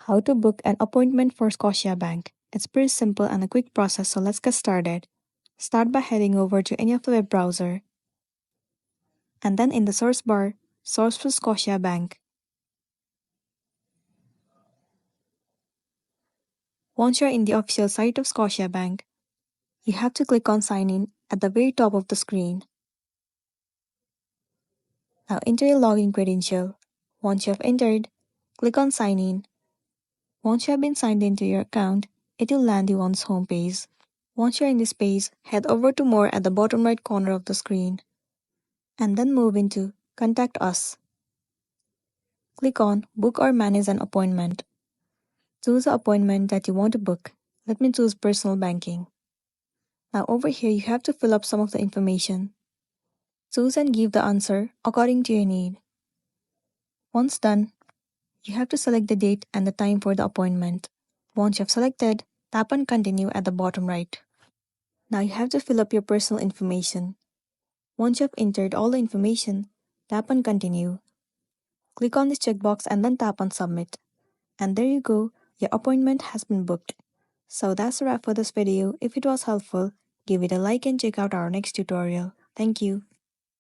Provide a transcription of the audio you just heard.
How to book an appointment for Scotiabank. It's pretty simple and a quick process, so let's get started. Start by heading over to any of the web browser, and then in the search bar, search for Scotiabank. Once you're in the official site of Scotiabank, you have to click on Sign In at the very top of the screen. Now enter your login credential. Once you have entered, click on Sign In. Once you have been signed into your account, it will land you on this home page. Once you're in this page, head over to More at the bottom right corner of the screen, and then move into Contact Us. Click on Book or Manage an Appointment. Choose the appointment that you want to book. Let me choose Personal Banking. Now over here you have to fill up some of the information. Choose and give the answer according to your need. Once done, you have to select the date and the time for the appointment. Once you have selected, tap on Continue at the bottom right. Now you have to fill up your personal information. Once you have entered all the information, tap on Continue. Click on this checkbox and then tap on Submit. And there you go, your appointment has been booked. So that's a wrap for this video. If it was helpful, give it a like and check out our next tutorial. Thank you.